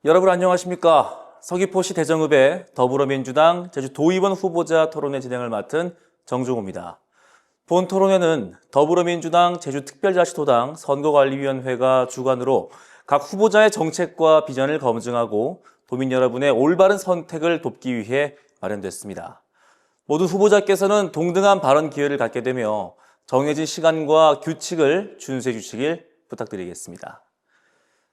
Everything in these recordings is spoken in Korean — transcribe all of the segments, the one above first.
여러분 안녕하십니까? 서귀포시 대정읍의 더불어민주당 제주도의원 후보자 토론회 진행을 맡은 정종호입니다. 본 토론회는 더불어민주당 제주특별자치도당 선거관리위원회가 주관으로 각 후보자의 정책과 비전을 검증하고 도민 여러분의 올바른 선택을 돕기 위해 마련됐습니다. 모든 후보자께서는 동등한 발언 기회를 갖게 되며 정해진 시간과 규칙을 준수해 주시길 부탁드리겠습니다.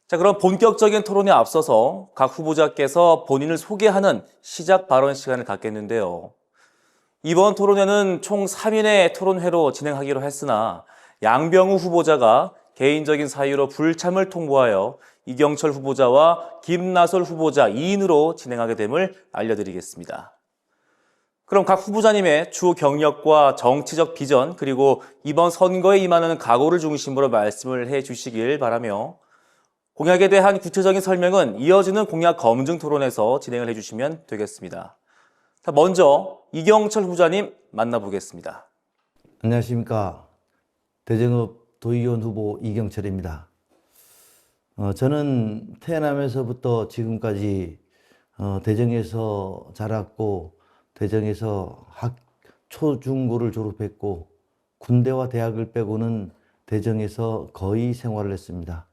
자, 그럼 본격적인 토론에 앞서서 각 후보자께서 본인을 소개하는 시작 발언 시간을 갖겠는데요. 이번 토론회는 총 3인의 토론회로 진행하기로 했으나 양병우 후보자가 개인적인 사유로 불참을 통보하여 이경철 후보자와 김나솔 후보자 2인으로 진행하게 됨을 알려드리겠습니다. 그럼 각 후보자님의 주 경력과 정치적 비전 그리고 이번 선거에 임하는 각오를 중심으로 말씀을 해주시길 바라며 공약에 대한 구체적인 설명은 이어지는 공약 검증 토론에서 진행을 해주시면 되겠습니다. 자, 먼저 이경철 후보자님 만나보겠습니다. 안녕하십니까. 대정읍 도의원 후보 이경철입니다. 저는 태어나면서부터 지금까지 대정에서 자랐고 대정에서 초중고를 졸업했고 군대와 대학을 빼고는 대정에서 거의 생활을 했습니다.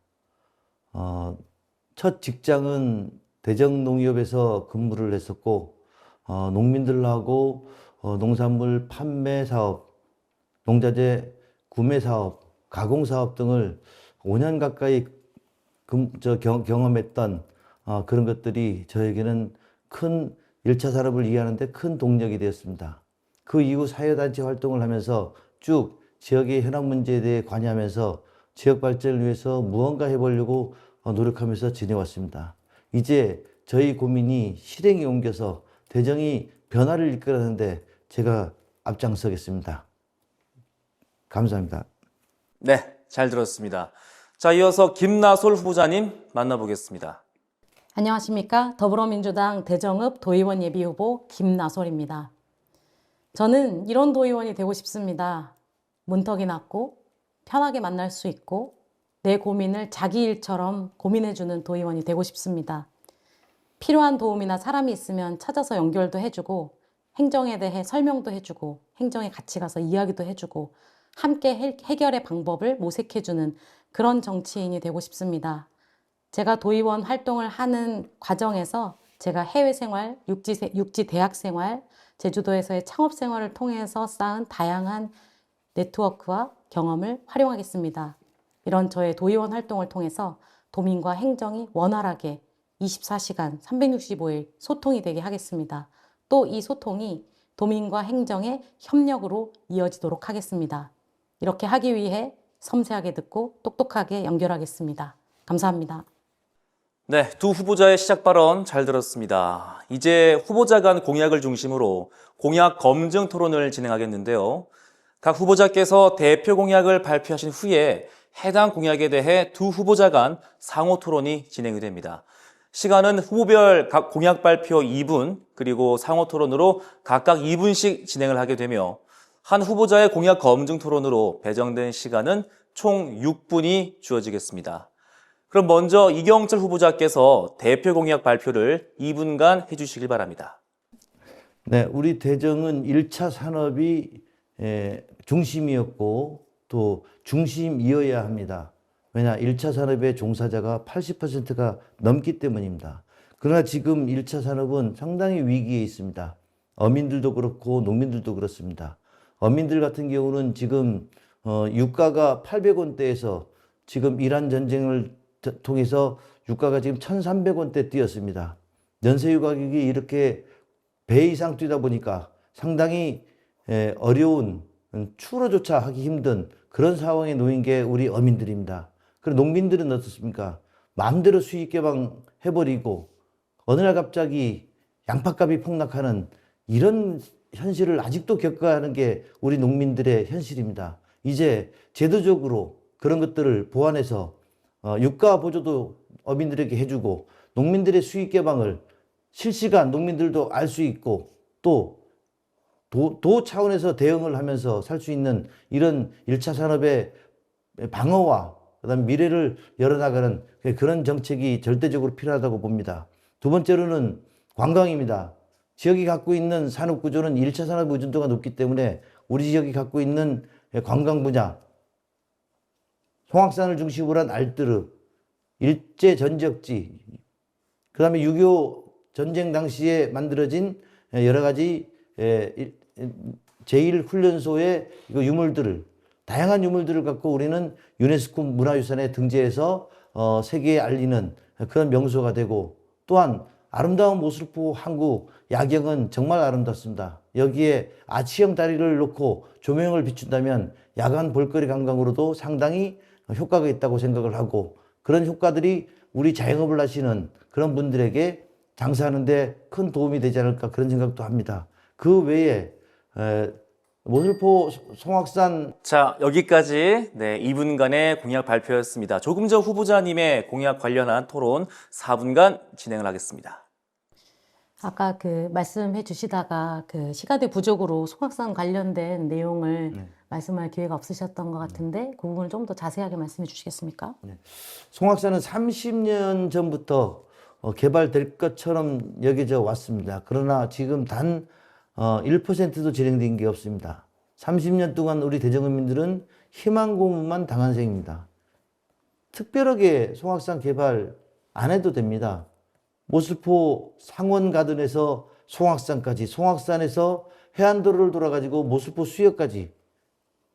첫 직장은 대정농협에서 근무를 했었고 농민들하고 농산물 판매 사업, 농자재 구매 사업, 가공 사업 등을 5년 가까이 경험했던 그런 것들이 저에게는 큰 1차 산업을 이해하는 데 큰 동력이 되었습니다. 그 이후 사회단체 활동을 하면서 쭉 지역의 현안 문제에 대해 관여하면서 지역 발전을 위해서 무언가 해보려고 노력하면서 지내왔습니다. 이제 저희 고민이 실행에 옮겨서 대정이 변화를 이끌어내는데 제가 앞장서겠습니다. 감사합니다. 네, 잘 들었습니다. 자, 이어서 김나솔 후보자님 만나보겠습니다. 안녕하십니까. 더불어민주당 대정읍 도의원 예비후보 김나솔입니다. 저는 이런 도의원이 되고 싶습니다. 문턱이 낮고 편하게 만날 수 있고 내 고민을 자기 일처럼 고민해주는 도의원이 되고 싶습니다. 필요한 도움이나 사람이 있으면 찾아서 연결도 해주고 행정에 대해 설명도 해주고 행정에 같이 가서 이야기도 해주고 함께 해결의 방법을 모색해주는 그런 정치인이 되고 싶습니다. 제가 도의원 활동을 하는 과정에서 제가 해외 생활, 육지 대학 생활, 제주도에서의 창업 생활을 통해서 쌓은 다양한 네트워크와 경험을 활용하겠습니다. 이런 저의 도의원 활동을 통해서 도민과 행정이 원활하게 24시간 365일 소통이 되게 하겠습니다. 또 이 소통이 도민과 행정의 협력으로 이어지도록 하겠습니다. 이렇게 하기 위해 섬세하게 듣고 똑똑하게 연결하겠습니다. 감사합니다. 네, 두 후보자의 시작 발언 잘 들었습니다. 이제 후보자 간 공약을 중심으로 공약 검증 토론을 진행하겠는데요. 각 후보자께서 대표 공약을 발표하신 후에 해당 공약에 대해 두 후보자 간 상호 토론이 진행이 됩니다. 시간은 후보별 각 공약 발표 2분 그리고 상호 토론으로 각각 2분씩 진행을 하게 되며 한 후보자의 공약 검증 토론으로 배정된 시간은 총 6분이 주어지겠습니다. 그럼 먼저 이경철 후보자께서 대표 공약 발표를 2분간 해주시길 바랍니다. 네, 우리 대정은 1차 산업이 중심이었고 또 중심이어야 합니다. 왜냐, 1차 산업의 종사자가 80%가 넘기 때문입니다. 그러나 지금 1차 산업은 상당히 위기에 있습니다. 어민들도 그렇고 농민들도 그렇습니다. 어민들 같은 경우는 지금 유가가 800원대에서 지금 이란 전쟁을 통해서 유가가 지금 1,300원대 뛰었습니다. 연세유 가격이 이렇게 배 이상 뛰다 보니까 상당히 어려운 추로조차 하기 힘든 그런 상황에 놓인 게 우리 어민들입니다. 그리고 농민들은 어떻습니까? 마음대로 수익 개방해버리고 어느 날 갑자기 양파값이 폭락하는 이런 현실을 아직도 겪어야 하는 게 우리 농민들의 현실입니다. 이제 제도적으로 그런 것들을 보완해서 유가 보조도 어민들에게 해주고 농민들의 수익 개방을 실시간 농민들도 알 수 있고 또 도 차원에서 대응을 하면서 살 수 있는 이런 1차 산업의 방어와 그다음 미래를 열어나가는 그런 정책이 절대적으로 필요하다고 봅니다. 두 번째로는 관광입니다. 지역이 갖고 있는 산업 구조는 1차 산업 의존도가 높기 때문에 우리 지역이 갖고 있는 관광 분야, 송악산을 중심으로 한 알뜨르, 일제 전적지, 그다음에 6.25 전쟁 당시에 만들어진 여러 가지 제1훈련소의 유물들을, 다양한 유물들을 갖고 우리는 유네스코 문화유산에 등재해서 세계에 알리는 그런 명소가 되고, 또한 아름다운 모슬포 항구 야경은 정말 아름답습니다. 여기에 아치형 다리를 놓고 조명을 비춘다면 야간 볼거리 관광으로도 상당히 효과가 있다고 생각을 하고, 그런 효과들이 우리 자영업을 하시는 그런 분들에게 장사하는데 큰 도움이 되지 않을까 그런 생각도 합니다. 그 외에 모슬포 송악산 자, 여기까지 2분간의 공약 발표였습니다. 조금 전 후보자님의 공약 관련한 토론 4분간 진행을 하겠습니다. 아까 그 말씀해 주시다가 그 시간의 부족으로 송악산 관련된 내용을 말씀할 기회가 없으셨던 것 같은데 그 부분을 좀 더 자세하게 말씀해 주시겠습니까? 송악산은 30년 전부터 개발될 것처럼 여겨져 왔습니다. 그러나 지금 단 1%도 진행된 게 없습니다. 30년 동안 우리 대전구민들은 희망 고문만 당한 셈입니다. 특별하게 송악산 개발 안 해도 됩니다. 모슬포 상원가든에서 송악산까지, 송악산에서 해안도로를 돌아가지고 모슬포 수역까지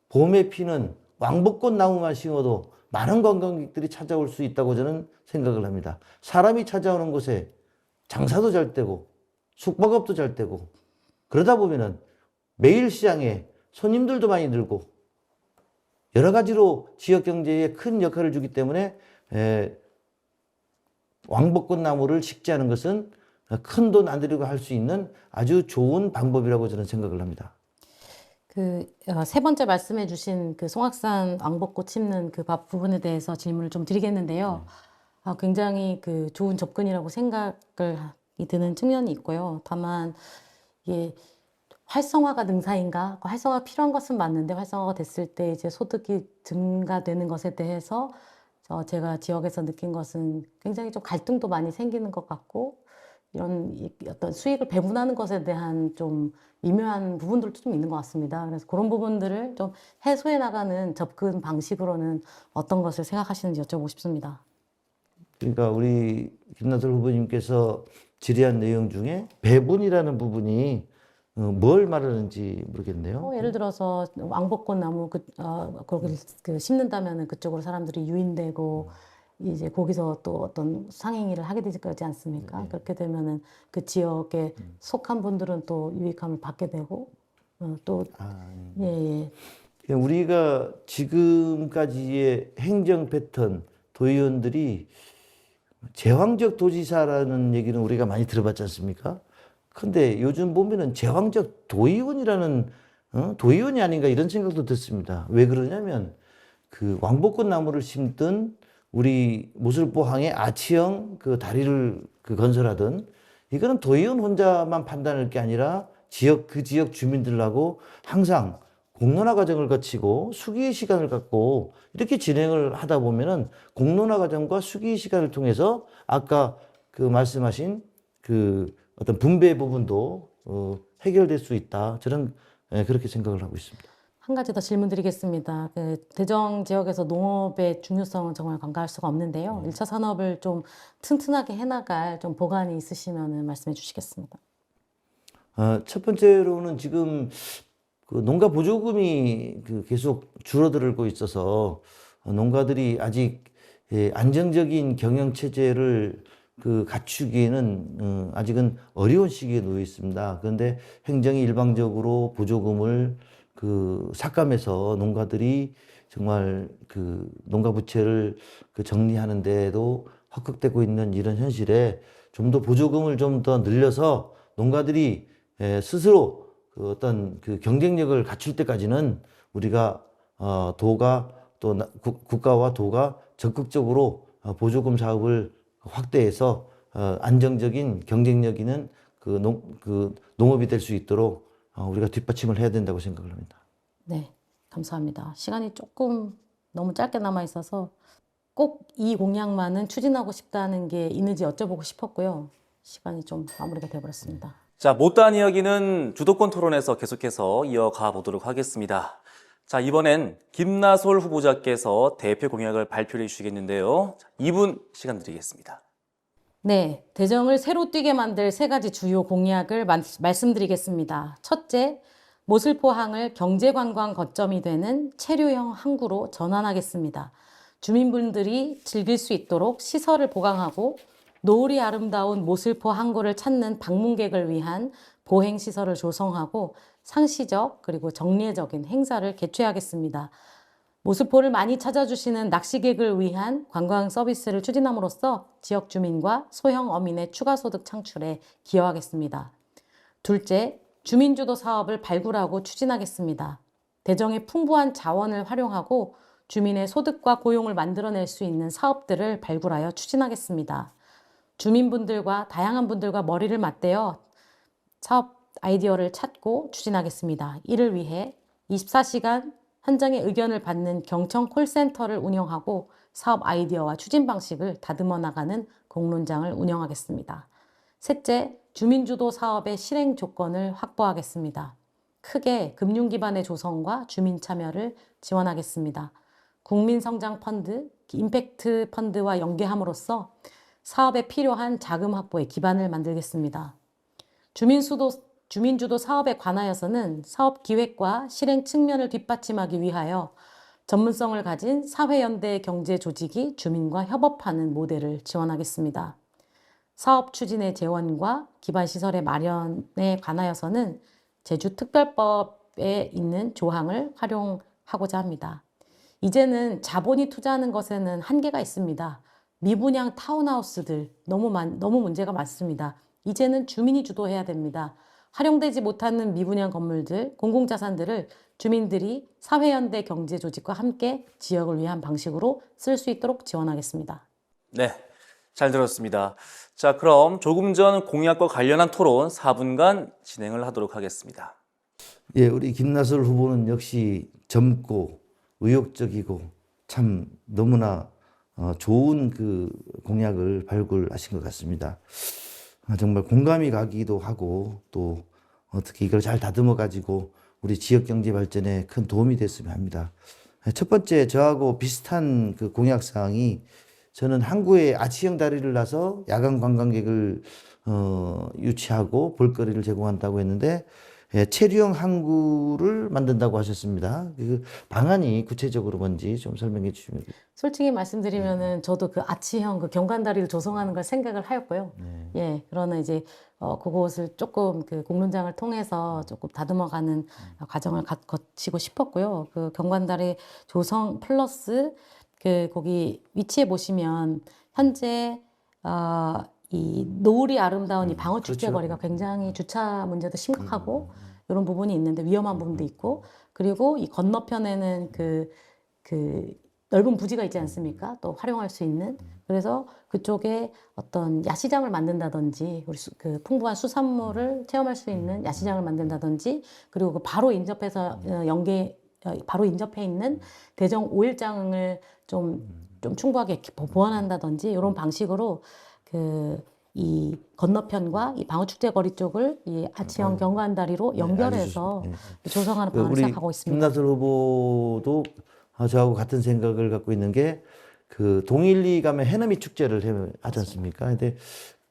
봄에 피는 왕벚꽃 나무만 심어도 많은 관광객들이 찾아올 수 있다고 저는 생각을 합니다. 사람이 찾아오는 곳에 장사도 잘 되고 숙박업도 잘 되고, 그러다 보면은 매일 시장에 손님들도 많이 늘고 여러 가지로 지역 경제에 큰 역할을 주기 때문에 왕벚꽃 나무를 식재하는 것은 큰 돈 안 들이고 할 수 있는 아주 좋은 방법이라고 저는 생각을 합니다. 그 세 번째 말씀해 주신 그 송악산 왕벚꽃 심는 그 부분에 대해서 질문을 좀 드리겠는데요. 굉장히 그 좋은 접근이라고 생각이 드는 측면이 있고요. 다만 이게 활성화가 능사인가? 활성화가 필요한 것은 맞는데 활성화가 됐을 때 이제 소득이 증가되는 것에 대해서 제가 지역에서 느낀 것은 굉장히 좀 갈등도 많이 생기는 것 같고, 이런 어떤 수익을 배분하는 것에 대한 좀 미묘한 부분들도 좀 있는 것 같습니다. 그래서 그런 부분들을 좀 해소해 나가는 접근 방식으로는 어떤 것을 생각하시는지 여쭤보고 싶습니다. 그러니까 우리 김나솔 후보님께서 질의한 내용 중에 배분이라는 부분이 뭘 말하는지 모르겠네요. 예를 들어서 왕벚꽃 나무 거기를 심는다면은 그쪽으로 사람들이 유인되고 이제 거기서 또 어떤 상행위를 하게 되지 않습니까? 그렇게 되면은 그 지역에 속한 분들은 또 유익함을 받게 되고 또 예. 우리가 지금까지의 행정 패턴, 도의원들이 제왕적 도지사라는 얘기는 우리가 많이 들어봤지 않습니까? 근데 요즘 보면은 제왕적 도의원이라는 도의원이 아닌가 이런 생각도 듣습니다. 왜 그러냐면 그 왕벚꽃 나무를 심든 우리 모슬포항에 아치형 그 다리를 건설하든 이거는 도의원 혼자만 판단할 게 아니라 그 지역 주민들하고 항상 공론화 과정을 거치고 수기의 시간을 갖고 이렇게 진행을 하다 보면은 공론화 과정과 수기의 시간을 통해서 아까 그 말씀하신 그 어떤 분배 부분도 해결될 수 있다. 저는 그렇게 생각을 하고 있습니다. 한 가지 더 질문 드리겠습니다. 그 대정 지역에서 농업의 중요성은 정말 간과할 수가 없는데요. 1차 산업을 좀 튼튼하게 해나갈 좀 보관이 있으시면 말씀해 주시겠습니다. 첫 번째로는 지금 그 농가 보조금이 계속 줄어들고 있어서 농가들이 아직 안정적인 경영 체제를 갖추기에는 아직은 어려운 시기에 놓여 있습니다. 그런데 행정이 일방적으로 보조금을 삭감해서 농가들이 정말 농가 부채를 정리하는 데에도 헛극되고 있는 이런 현실에 좀 더 보조금을 좀 더 늘려서 농가들이 스스로 어떤 경쟁력을 갖출 때까지는 우리가 도가 또 국가와 도가 적극적으로 보조금 사업을 확대해서 안정적인 경쟁력 있는 농업이 될 수 있도록 우리가 뒷받침을 해야 된다고 생각을 합니다. 네, 감사합니다. 시간이 조금 너무 짧게 남아 있어서 꼭 이 공약만은 추진하고 싶다는 게 있는지 여쭤보고 싶었고요. 시간이 좀 마무리가 되어버렸습니다. 자, 못다한 이야기는 주도권 토론에서 계속해서 이어가 보도록 하겠습니다. 자, 이번엔 김나솔 후보자께서 대표 공약을 발표해 주시겠는데요. 2분 시간 드리겠습니다. 네, 대정을 새로 뛰게 만들 세 가지 주요 공약을 말씀드리겠습니다. 첫째, 모슬포항을 경제관광 거점이 되는 체류형 항구로 전환하겠습니다. 주민분들이 즐길 수 있도록 시설을 보강하고 노을이 아름다운 모슬포 항구를 찾는 방문객을 위한 보행시설을 조성하고 상시적 그리고 정례적인 행사를 개최하겠습니다. 모슬포를 많이 찾아주시는 낚시객을 위한 관광 서비스를 추진함으로써 지역 주민과 소형 어민의 추가 소득 창출에 기여하겠습니다. 둘째, 주민주도 사업을 발굴하고 추진하겠습니다. 대정의 풍부한 자원을 활용하고 주민의 소득과 고용을 만들어낼 수 있는 사업들을 발굴하여 추진하겠습니다. 주민분들과 다양한 분들과 머리를 맞대어 사업 아이디어를 찾고 추진하겠습니다. 이를 위해 24시간 현장의 의견을 받는 경청 콜센터를 운영하고 사업 아이디어와 추진 방식을 다듬어 나가는 공론장을 운영하겠습니다. 셋째, 주민주도 사업의 실행 조건을 확보하겠습니다. 크게 금융 기반의 조성과 주민 참여를 지원하겠습니다. 국민성장펀드, 임팩트 펀드와 연계함으로써 사업에 필요한 자금 확보의 기반을 만들겠습니다. 주민주도 사업에 관하여서는 사업 기획과 실행 측면을 뒷받침하기 위하여 전문성을 가진 사회연대 경제 조직이 주민과 협업하는 모델을 지원하겠습니다. 사업 추진의 재원과 기반 시설의 마련에 관하여서는 제주특별법에 있는 조항을 활용하고자 합니다. 이제는 자본이 투자하는 것에는 한계가 있습니다. 미분양 타운하우스들 너무 문제가 많습니다. 이제는 주민이 주도해야 됩니다. 활용되지 못하는 미분양 건물들, 공공자산들을 주민들이 사회연대 경제조직과 함께 지역을 위한 방식으로 쓸 수 있도록 지원하겠습니다. 네, 잘 들었습니다. 자, 그럼 조금 전 공약과 관련한 토론 4분간 진행을 하도록 하겠습니다. 예, 우리 김나솔 후보는 역시 젊고 의욕적이고 참 너무나 좋은 그 공약을 발굴하신 것 같습니다. 정말 공감이 가기도 하고 또 어떻게 이걸 잘 다듬어 가지고 우리 지역 경제 발전에 큰 도움이 됐으면 합니다. 첫 번째 저하고 비슷한 그 공약 사항이 저는 항구에 아치형 다리를 놔서 야간 관광객을 유치하고 볼거리를 제공한다고 했는데 체류형 항구를 만든다고 하셨습니다. 그 방안이 구체적으로 뭔지 좀 설명해 주시면. 솔직히 말씀드리면은 저도 그 아치형 그 경관다리를 조성하는 걸 생각을 하였고요. 예, 그러나 이제 그것을 조금 그 공론장을 통해서 조금 다듬어가는 과정을 거치고 싶었고요. 그 경관다리 조성 플러스 그 거기 위치에 보시면 현재 이 노을이 아름다운 이 방어축제 거리가 굉장히 주차 문제도 심각하고 이런 부분이 있는데 위험한 부분도 있고 그리고 이 건너편에는 그 넓은 부지가 있지 않습니까? 또 활용할 수 있는 그래서 그쪽에 어떤 야시장을 만든다든지 그 풍부한 수산물을 체험할 수 있는 야시장을 만든다든지 그리고 그 바로 인접해서 바로 인접해 있는 대정 5일장을 좀 충분하게 보완한다든지 이런 방식으로 이 건너편과 이 방어축제 거리 쪽을 이 아치형 경관다리로 연결해서 조성하는 방안을 생각하고 있습니다. 김나솔 후보도 저하고 같은 생각을 갖고 있는 게 그 동일리 가면 해넘이 축제를 하지 않습니까? 근데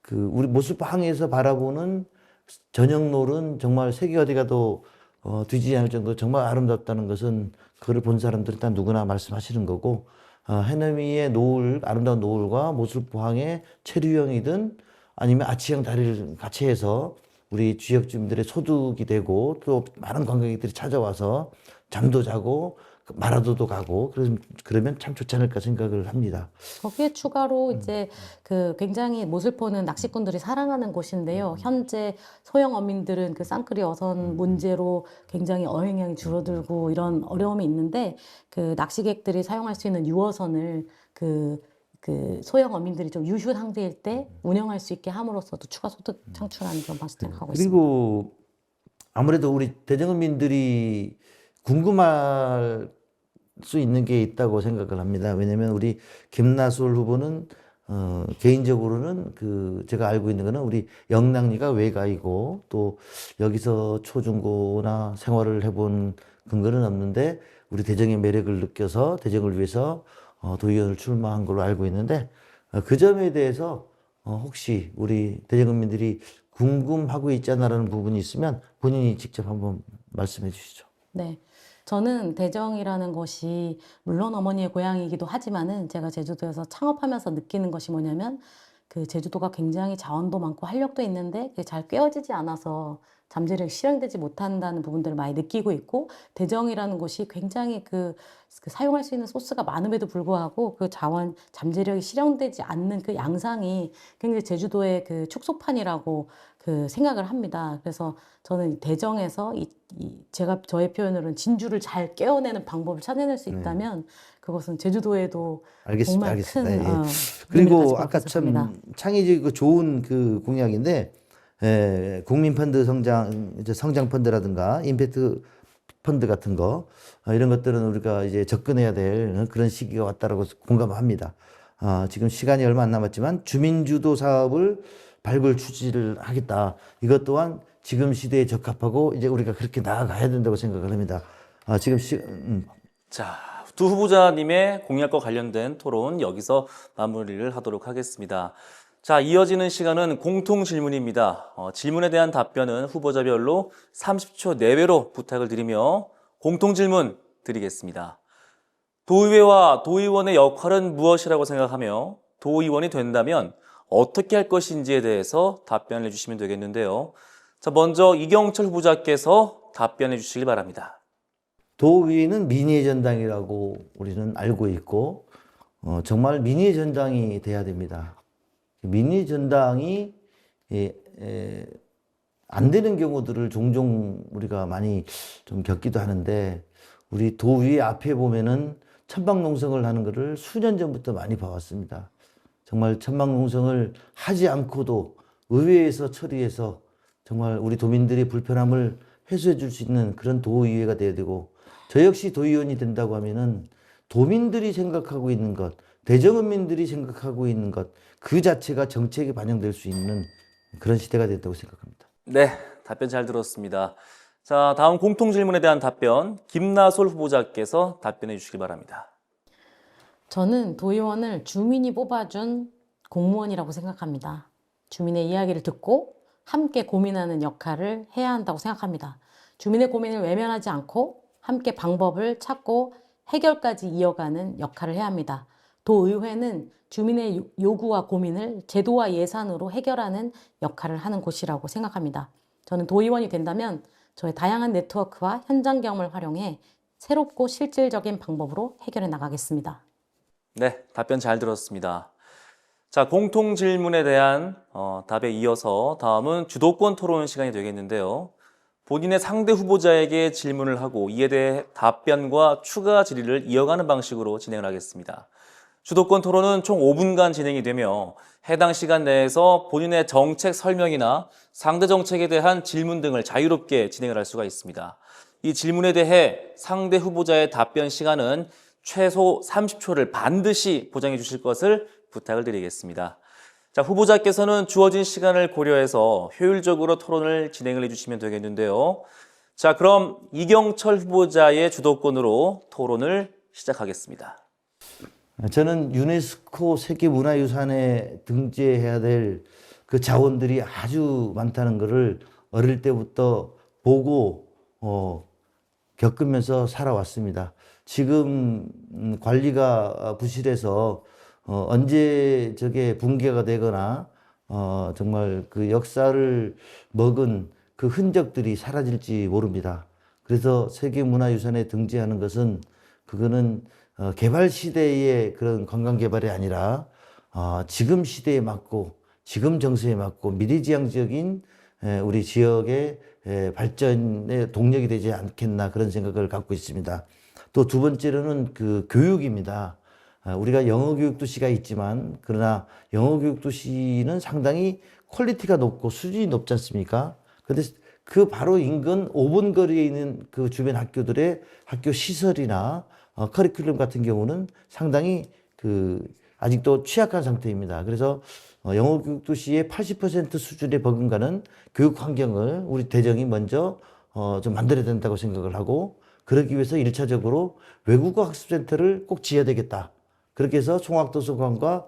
그 우리 모슬포항에서 바라보는 저녁노을은 정말 세계 어디 가도 뒤지지 않을 정도로 정말 아름답다는 것은 그걸 본 사람들은 일단 누구나 말씀하시는 거고 해넘이의 노을, 아름다운 노을과 모슬포항의 체류형이든 아니면 아치형 다리를 같이 해서 우리 지역 주민들의 소득이 되고 또 많은 관광객들이 찾아와서 잠도 자고 마라도도 가고 그러면 참 좋지 않을까 생각을 합니다. 거기에 추가로 이제 그 굉장히 모슬포는 낚시꾼들이 사랑하는 곳인데요. 현재 소형 어민들은 그 쌍끌이 어선 문제로 굉장히 어획량이 줄어들고 이런 어려움이 있는데 그 낚시객들이 사용할 수 있는 유어선을 그 소형 어민들이 좀 유휴 상태일 때 운영할 수 있게 함으로써도 추가 소득 창출하는 그런 방식을 하고 있습니다. 그리고 아무래도 우리 대전민들이 궁금할 수 있는 게 있다고 생각을 합니다. 왜냐하면 우리 김나솔 후보는 개인적으로는 제가 알고 있는 거는 우리 영락리가 외가이고 또 여기서 초중고나 생활을 해본 근거는 없는데 우리 대정의 매력을 느껴서 대정을 위해서 도의원을 출마한 걸로 알고 있는데 그 점에 대해서 혹시 우리 대전국민들이 궁금하고 있잖아라는 부분이 있으면 본인이 직접 한번 말씀해 주시죠. 네. 저는 대정이라는 것이 물론 어머니의 고향이기도 하지만은 제가 제주도에서 창업하면서 느끼는 것이 뭐냐면 그 제주도가 굉장히 자원도 많고 활력도 있는데 그게 잘 꿰어지지 않아서 잠재력이 실현되지 못한다는 부분들을 많이 느끼고 있고 대정이라는 곳이 굉장히 그 사용할 수 있는 소스가 많음에도 불구하고 그 자원 잠재력이 실현되지 않는 그 양상이 굉장히 제주도의 그 축소판이라고 그 생각을 합니다. 그래서 저는 대정에서 제가 저의 표현으로는 진주를 잘 깨어내는 방법을 찾아낼 수 있다면 그것은 제주도에도 정말 큰 알겠습니다. 예. 의미를 그리고 가질 아까 거라고 생각합니다. 참 창의적이고 좋은 그 공약인데 국민펀드 성장 펀드라든가 임팩트 펀드 같은 거 이런 것들은 우리가 이제 접근해야 될 그런 시기가 왔다라고 공감합니다. 지금 시간이 얼마 안 남았지만 주민주도 사업을 발굴 추진을 하겠다. 이것 또한 지금 시대에 적합하고 이제 우리가 그렇게 나아가야 된다고 생각을 합니다. 자, 두 후보자님의 공약과 관련된 토론 여기서 마무리를 하도록 하겠습니다. 자, 이어지는 시간은 공통 질문입니다. 질문에 대한 답변은 후보자별로 30초 내외로 부탁을 드리며 공통 질문 드리겠습니다. 도의회와 도의원의 역할은 무엇이라고 생각하며 도의원이 된다면 어떻게 할 것인지에 대해서 답변을 해주시면 되겠는데요. 자, 먼저 이경철 후보자께서 답변해 주시길 바랍니다. 도의회는 민의의 전당이라고 우리는 알고 있고 정말 민의의 전당이 돼야 됩니다. 민의 전당이 안 되는 경우들을 종종 우리가 많이 좀 겪기도 하는데 우리 도의회 앞에 보면은 천막농성을 하는 것을 수년 전부터 많이 봐왔습니다. 정말 천막농성을 하지 않고도 의회에서 처리해서 정말 우리 도민들의 불편함을 해소해 줄 수 있는 그런 도의회가 돼야 되고 저 역시 도의원이 된다고 하면은 도민들이 생각하고 있는 것, 대전국민들이 생각하고 있는 것, 그 자체가 정책에 반영될 수 있는 그런 시대가 됐다고 생각합니다. 네, 답변 잘 들었습니다. 자, 다음 공통 질문에 대한 답변 김나솔 후보자께서 답변해 주시기 바랍니다. 저는 도의원을 주민이 뽑아준 공무원이라고 생각합니다. 주민의 이야기를 듣고 함께 고민하는 역할을 해야 한다고 생각합니다. 주민의 고민을 외면하지 않고 함께 방법을 찾고 해결까지 이어가는 역할을 해야 합니다. 도의회는 주민의 요구와 고민을 제도와 예산으로 해결하는 역할을 하는 곳이라고 생각합니다. 저는 도의원이 된다면 저의 다양한 네트워크와 현장 경험을 활용해 새롭고 실질적인 방법으로 해결해 나가겠습니다. 네, 답변 잘 들었습니다. 자, 공통 질문에 대한 답에 이어서 다음은 주도권 토론 시간이 되겠는데요. 본인의 상대 후보자에게 질문을 하고 이에 대해 답변과 추가 질의를 이어가는 방식으로 진행을 하겠습니다. 주도권 토론은 총 5분간 진행이 되며 해당 시간 내에서 본인의 정책 설명이나 상대 정책에 대한 질문 등을 자유롭게 진행을 할 수가 있습니다. 이 질문에 대해 상대 후보자의 답변 시간은 최소 30초를 반드시 보장해 주실 것을 부탁을 드리겠습니다. 자, 후보자께서는 주어진 시간을 고려해서 효율적으로 토론을 진행을 해주시면 되겠는데요. 자, 그럼 이경철 후보자의 주도권으로 토론을 시작하겠습니다. 저는 유네스코 세계문화유산에 등재해야 될 그 자원들이 아주 많다는 것을 어릴 때부터 보고 겪으면서 살아왔습니다. 지금 관리가 부실해서 언제 저게 붕괴가 되거나 정말 그 역사를 먹은 그 흔적들이 사라질지 모릅니다. 그래서 세계문화유산에 등재하는 것은 그거는 개발 시대의 그런 관광 개발이 아니라 지금 시대에 맞고 지금 정서에 맞고 미래지향적인 우리 지역의 발전의 동력이 되지 않겠나 그런 생각을 갖고 있습니다. 또 두 번째로는 그 교육입니다. 우리가 영어 교육 도시가 있지만 그러나 영어 교육 도시는 상당히 퀄리티가 높고 수준이 높지 않습니까? 그런데 그 바로 인근 5분 거리에 있는 그 주변 학교들의 학교 시설이나 커리큘럼 같은 경우는 상당히 아직도 취약한 상태입니다. 그래서 영어 교육 도시의 80% 수준에 버금가는 교육 환경을 우리 대정이 먼저 좀 만들어야 된다고 생각을 하고, 그러기 위해서 1차적으로 외국어 학습센터를 꼭 지어야 되겠다. 그렇게 해서 송학도서관과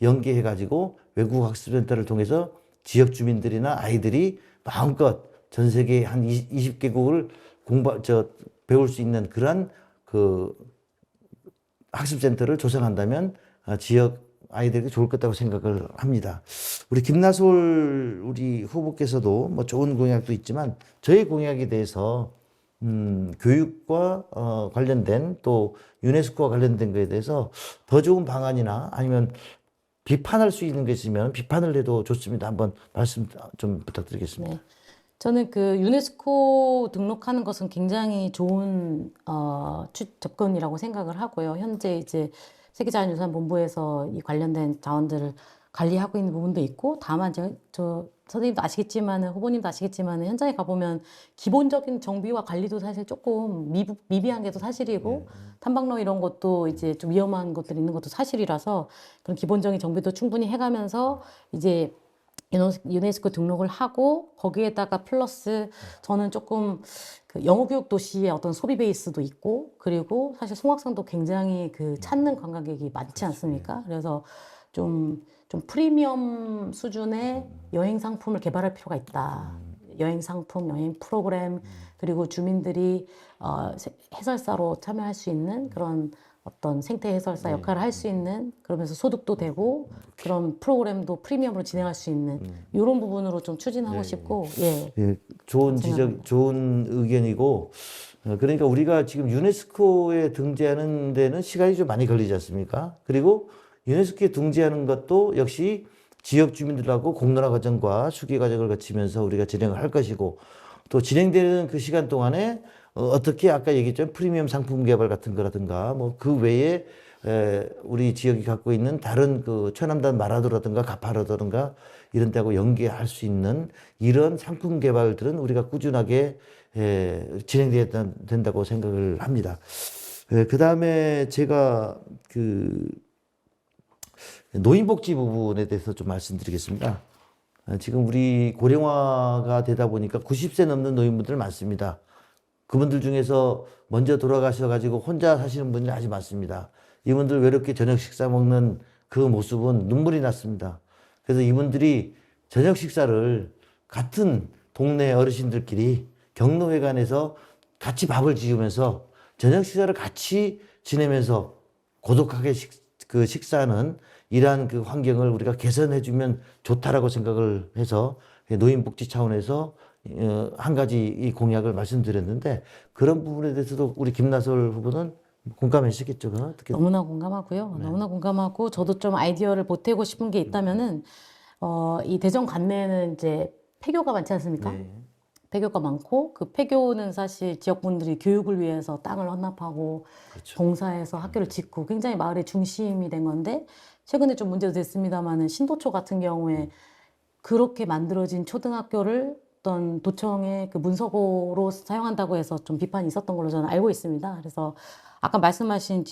연계해가지고 외국어 학습센터를 통해서 지역 주민들이나 아이들이 마음껏 전 세계 한 20개국을 배울 수 있는 그러한 학습센터를 조성한다면 지역 아이들에게 좋을 것같다고 생각을 합니다. 우리 김나솔 우리 후보께서도 뭐 좋은 공약도 있지만 저희 공약에 대해서 교육과 관련된 또 유네스코와 관련된 것에 대해서 더 좋은 방안이나 아니면 비판할 수 있는 게 있으면 비판을 해도 좋습니다. 한번 말씀 좀 부탁드리겠습니다. 네. 저는 그 유네스코 등록하는 것은 굉장히 좋은 접근이라고 생각을 하고요. 현재 이제 세계자연유산본부에서 이 관련된 자원들을 관리하고 있는 부분도 있고, 다만 저 선생님도 아시겠지만은, 후보님도 아시겠지만은, 현장에 가보면 기본적인 정비와 관리도 사실 조금 미비한 게 또 사실이고, 탐방로 이런 것도 이제 좀 위험한 것들이 있는 것도 사실이라서, 그런 기본적인 정비도 충분히 해가면서 이제 유네스코 등록을 하고, 거기에다가 플러스 저는 조금 그 영어 교육 도시의 어떤 소비 베이스도 있고, 그리고 사실 송악산도 굉장히 그 찾는 관광객이 많지 않습니까? 그래서 좀 프리미엄 수준의 여행 상품을 개발할 필요가 있다. 여행 상품, 여행 프로그램, 그리고 주민들이 해설사로 참여할 수 있는 그런 어떤 생태 해설사 역할을 할 수 있는, 그러면서 소득도 되고 그런 프로그램도 프리미엄으로 진행할 수 있는 이런 부분으로 좀 추진하고 싶고, 예. 예, 좋은 지적, 좋은 의견이고, 그러니까 우리가 지금 유네스코에 등재하는 데는 시간이 좀 많이 걸리지 않습니까? 그리고 유네스코에 등재하는 것도 역시 지역 주민들하고 공론화 과정과 수기 과정을 거치면서 우리가 진행을 할 것이고, 또 진행되는 그 시간 동안에 어떻게 아까 얘기했죠, 프리미엄 상품 개발 같은 거라든가 뭐 그 외에 우리 지역이 갖고 있는 다른 그 최남단 마라도라든가 가파라든가 이런 데하고 연계할 수 있는 이런 상품 개발들은 우리가 꾸준하게 진행돼야 된다고 생각을 합니다. 그 다음에 제가 그 노인복지 부분에 대해서 좀 말씀드리겠습니다. 지금 우리 고령화가 되다 보니까 90세 넘는 노인분들 많습니다. 그분들 중에서 먼저 돌아가셔가지고 혼자 사시는 분들이 아주 많습니다. 이분들 외롭게 저녁 식사 먹는 그 모습은 눈물이 났습니다. 그래서 이분들이 저녁 식사를 같은 동네 어르신들끼리 경로회관에서 같이 밥을 지으면서 저녁 식사를 같이 지내면서 고독하게 식사하는 이러한 그 환경을 우리가 개선해주면 좋다라고 생각을 해서 노인복지 차원에서 한 가지 이 공약을 말씀드렸는데, 그런 부분에 대해서도 우리 김나솔 후보는 공감하시겠죠? 어떻게? 너무나 공감하고요. 네. 너무나 공감하고, 저도 좀 아이디어를 보태고 싶은 게 있다면은, 이 대전 관내에는 이제 폐교가 많지 않습니까? 네. 폐교가 많고, 그 폐교는 사실 지역분들이 교육을 위해서 땅을 헌납하고 그렇죠. 봉사해서 학교를 짓고 굉장히 마을의 중심이 된 건데, 최근에 좀 문제도 됐습니다만은 신도초 같은 경우에 그렇게 만들어진 초등학교를 어떤 도청의 그 문서고로 사용한다고 해서 좀 비판이 있었던 걸로 저는 알고 있습니다. 그래서 아까 말씀하신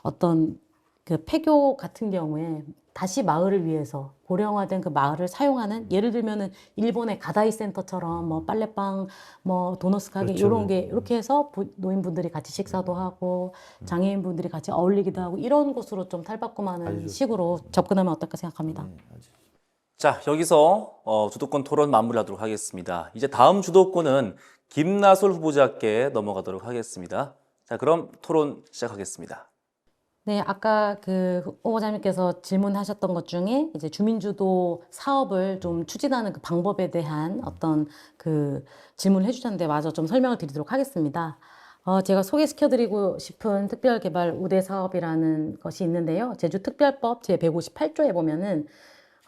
어떤 그 폐교 같은 경우에 다시 마을을 위해서 고령화된 그 마을을 사용하는, 예를 들면은 일본의 가다이 센터처럼 뭐 빨래방, 뭐 도너스 가게, 그렇죠. 이런 게 이렇게 해서 노인분들이 같이 식사도 하고 장애인분들이 같이 어울리기도 하고 이런 곳으로 좀 탈바꿈하는 식으로 접근하면 어떨까 생각합니다. 자, 여기서 주도권 토론 마무리하도록 하겠습니다. 이제 다음 주도권은 김나솔 후보자께 넘어가도록 하겠습니다. 자, 그럼 토론 시작하겠습니다. 네, 아까 그 후보자님께서 질문하셨던 것 중에 이제 주민주도 사업을 좀 추진하는 그 방법에 대한 어떤 그 질문을 해주셨는데, 마저 좀 설명을 드리도록 하겠습니다. 제가 소개시켜드리고 싶은 특별개발 우대 사업이라는 것이 있는데요. 제주특별법 제158조에 보면은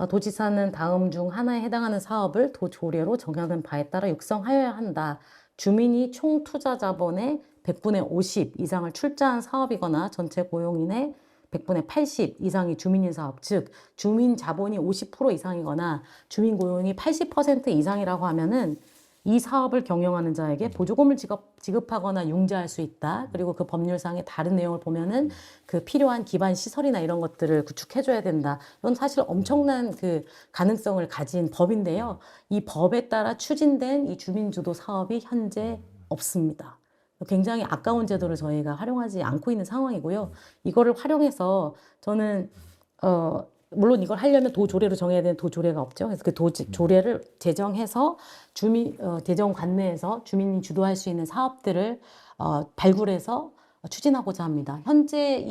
도지사는 다음 중 하나에 해당하는 사업을 도조례로 정하는 바에 따라 육성하여야 한다. 주민이 총 투자 자본의 100분의 50 이상을 출자한 사업이거나 전체 고용인의 100분의 80 이상이 주민인 사업, 즉 주민 자본이 50% 이상이거나 주민 고용이 80% 이상이라고 하면은 이 사업을 경영하는 자에게 보조금을 지급하거나 융자할 수 있다. 그리고 그 법률상의 다른 내용을 보면은 그 필요한 기반 시설이나 이런 것들을 구축해줘야 된다. 이건 사실 엄청난 그 가능성을 가진 법인데요. 이 법에 따라 추진된 이 주민주도 사업이 현재 없습니다. 굉장히 아까운 제도를 저희가 활용하지 않고 있는 상황이고요. 이거를 활용해서 저는 물론 이걸 하려면 도조례로 정해야 되는 도조례가 없죠. 그래서 그 도조례를 제정해서 대전 관내에서 주민이 주도할 수 있는 사업들을 발굴해서 추진하고자 합니다. 현재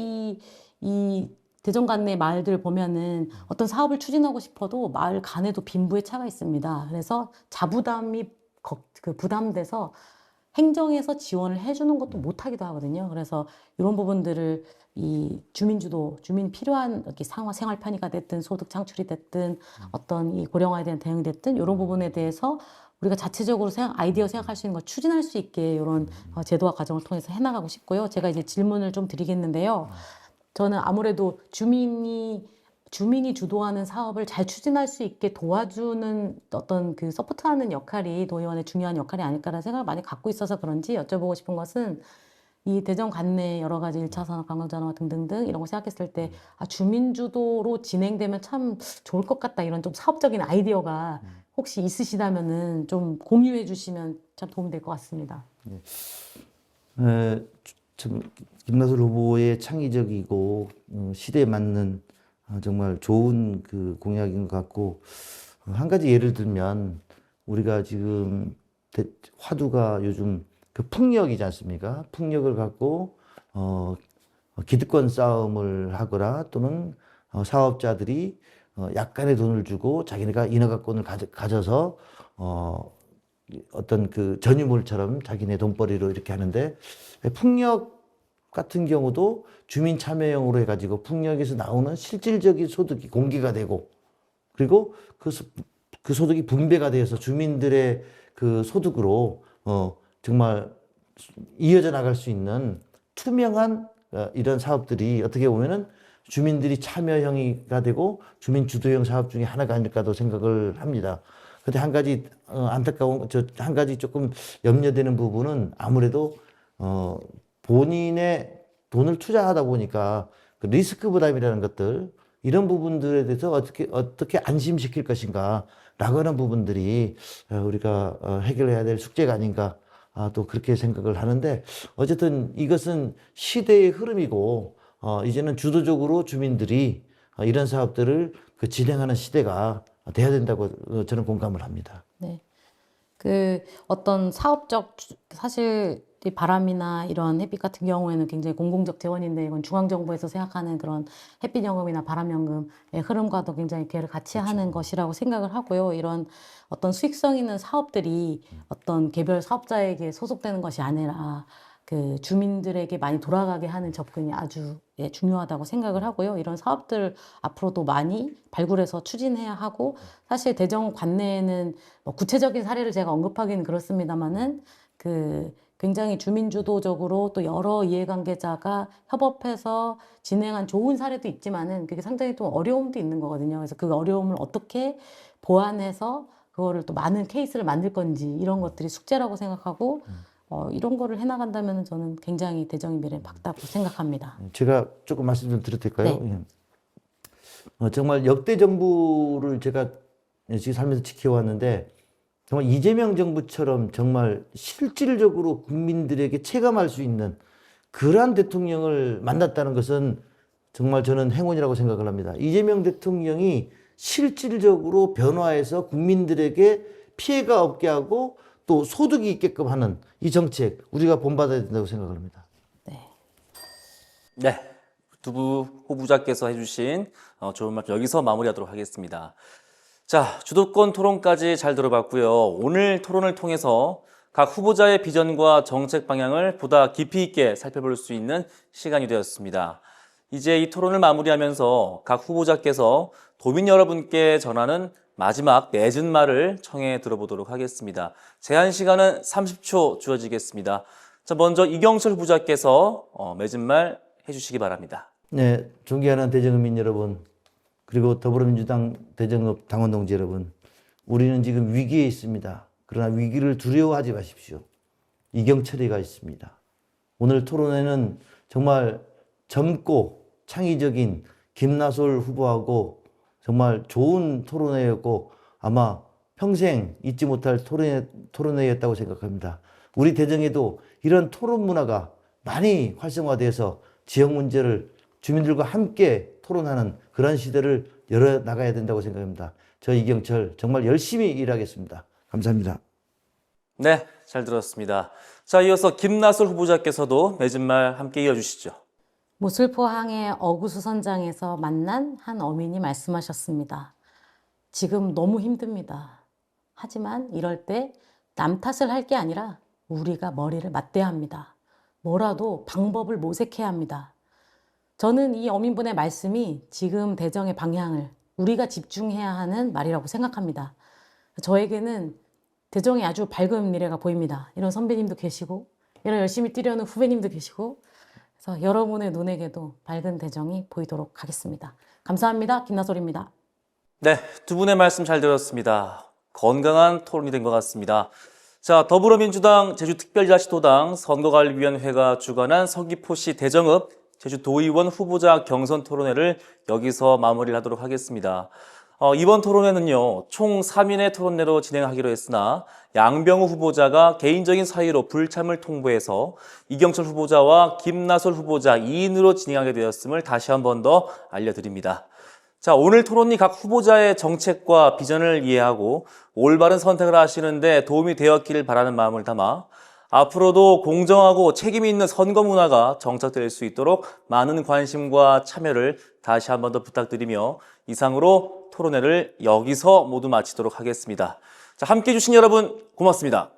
이 대전 관내 마을들 보면은 어떤 사업을 추진하고 싶어도 마을 간에도 빈부의 차가 있습니다. 그래서 자부담이 부담돼서 행정에서 지원을 해주는 것도 못하기도 하거든요. 그래서 이런 부분들을 이 주민주도, 주민 필요한 이렇게 생활 편의가 됐든 소득 창출이 됐든 어떤 이 고령화에 대한 대응이 됐든 이런 부분에 대해서 우리가 자체적으로 아이디어 생각할 수 있는 걸 추진할 수 있게 이런 제도화 과정을 통해서 해나가고 싶고요. 제가 이제 질문을 좀 드리겠는데요. 저는 아무래도 주민이 주도하는 사업을 잘 추진할 수 있게 도와주는 어떤 그 서포트하는 역할이 도의원의 중요한 역할이 아닐까라는 생각을 많이 갖고 있어서 그런지 여쭤보고 싶은 것은 이 대전 관내 여러 가지 1차 산업, 관광산업 등등등 이런 거 생각했을 때 주민주도로 진행되면 참 좋을 것 같다 이런 좀 사업적인 아이디어가 혹시 있으시다면은 좀 공유해 주시면 참 도움이 될 것 같습니다. 참 김나솔 후보의 창의적이고 시대에 맞는 정말 좋은 그 공약인 것 같고 한 가지 예를 들면 우리가 지금 화두가 요즘 그 풍력이지 않습니까? 풍력을 갖고 기득권 싸움을 하거나 또는 사업자들이 약간의 돈을 주고 자기네가 인허가권을 가져서 어떤 그 전유물처럼 자기네 돈벌이로 이렇게 하는데 풍력 같은 경우도 주민 참여형으로 해가지고 풍력에서 나오는 실질적인 소득이 공개가 되고 그리고 그 소득이 분배가 되어서 주민들의 그 소득으로 정말 이어져 나갈 수 있는 투명한 이런 사업들이 어떻게 보면은 주민들이 참여형이가 되고 주민 주도형 사업 중에 하나가 아닐까도 생각을 합니다. 근데 한 가지 안타까운 한 가지 조금 염려되는 부분은 아무래도 본인의 돈을 투자하다 보니까 그 리스크 부담이라는 것들 이런 부분들에 대해서 어떻게 안심시킬 것인가 라고 하는 부분들이 우리가 해결해야 될 숙제가 아닌가 또 그렇게 생각을 하는데 어쨌든 이것은 시대의 흐름이고 이제는 주도적으로 주민들이 이런 사업들을 진행하는 시대가 돼야 된다고 저는 공감을 합니다. 네. 그 어떤 사업적 사실 이 바람이나 이런 햇빛 같은 경우에는 굉장히 공공적 재원인데 이건 중앙정부에서 생각하는 그런 햇빛연금이나 바람연금의 흐름과도 굉장히 비례를 같이 하는 것이라고 생각을 하고요. 이런 어떤 수익성 있는 사업들이 어떤 개별 사업자에게 소속되는 것이 아니라 그 주민들에게 많이 돌아가게 하는 접근이 아주 중요하다고 생각을 하고요. 이런 사업들 앞으로도 많이 발굴해서 추진해야 하고 사실 대전 관내에는 뭐 구체적인 사례를 제가 언급하기는 그렇습니다만은 그 굉장히 주민주도적으로 또 여러 이해관계자가 협업해서 진행한 좋은 사례도 있지만은 그게 상당히 또 어려움도 있는 거거든요. 그래서 그 어려움을 어떻게 보완해서 그거를 또 많은 케이스를 만들 건지 이런 것들이 숙제라고 생각하고 이런 거를 해나간다면 저는 굉장히 대전의 미래는 밝다고 생각합니다. 제가 조금 말씀 좀 드려도 될까요? 네. 정말 역대 정부를 제가 지금 살면서 지켜왔는데 정말 이재명 정부처럼 정말 실질적으로 국민들에게 체감할 수 있는 그러한 대통령을 만났다는 것은 정말 저는 행운이라고 생각을 합니다. 이재명 대통령이 실질적으로 변화해서 국민들에게 피해가 없게 하고 또 소득이 있게끔 하는 이 정책 우리가 본받아야 된다고 생각을 합니다. 네. 두 후보자께서 해주신 좋은 말씀 여기서 마무리하도록 하겠습니다. 자, 주도권 토론까지 잘 들어봤고요. 오늘 토론을 통해서 각 후보자의 비전과 정책 방향을 보다 깊이 있게 살펴볼 수 있는 시간이 되었습니다. 이제 이 토론을 마무리하면서 각 후보자께서 도민 여러분께 전하는 마지막 맺은 말을 청해 들어보도록 하겠습니다. 제한 시간은 30초 주어지겠습니다. 자, 먼저 이경철 후보자께서 맺은 말 해주시기 바랍니다. 네, 존경하는 대전읍민 여러분, 그리고 더불어민주당 대전읍 당원 동지 여러분, 우리는 지금 위기에 있습니다. 그러나 위기를 두려워하지 마십시오. 이경철이가 있습니다. 오늘 토론회는 정말 젊고 창의적인 김나솔 후보하고 정말 좋은 토론회였고 아마 평생 잊지 못할 토론회였다고 생각합니다. 우리 대정에도 이런 토론 문화가 많이 활성화돼서 지역 문제를 주민들과 함께 토론하는 그런 시대를 열어나가야 된다고 생각합니다. 저 이경철 정말 열심히 일하겠습니다. 감사합니다. 네, 잘 들었습니다. 자, 이어서 김나솔 후보자께서도 맺은 말 함께 이어주시죠. 무술포항의 어구수선장에서 만난 한 어민이 말씀하셨습니다. 지금 너무 힘듭니다. 하지만 이럴 때 남 탓을 할 게 아니라 우리가 머리를 맞대야 합니다. 뭐라도 방법을 모색해야 합니다. 저는 이 어민분의 말씀이 지금 대정의 방향을 우리가 집중해야 하는 말이라고 생각합니다. 저에게는 대정에 아주 밝은 미래가 보입니다. 이런 선배님도 계시고 이런 열심히 뛰려는 후배님도 계시고 그래서 여러분의 눈에게도 밝은 대정이 보이도록 하겠습니다. 감사합니다. 김나솔입니다. 네, 두 분의 말씀 잘 들었습니다. 건강한 토론이 된 것 같습니다. 자, 더불어민주당 제주특별자치도당 선거관리위원회가 주관한 서귀포시 대정읍 제주도의원 후보자 경선 토론회를 여기서 마무리를 하도록 하겠습니다. 이번 토론회는요, 총 3인의 토론회로 진행하기로 했으나 양병우 후보자가 개인적인 사유로 불참을 통보해서 이경철 후보자와 김나솔 후보자 2인으로 진행하게 되었음을 다시 한 번 더 알려드립니다. 자, 오늘 토론이 각 후보자의 정책과 비전을 이해하고 올바른 선택을 하시는데 도움이 되었기를 바라는 마음을 담아 앞으로도 공정하고 책임 있는 선거 문화가 정착될 수 있도록 많은 관심과 참여를 다시 한 번 더 부탁드리며 이상으로 토론회를 여기서 모두 마치도록 하겠습니다. 자, 함께해 주신 여러분 고맙습니다.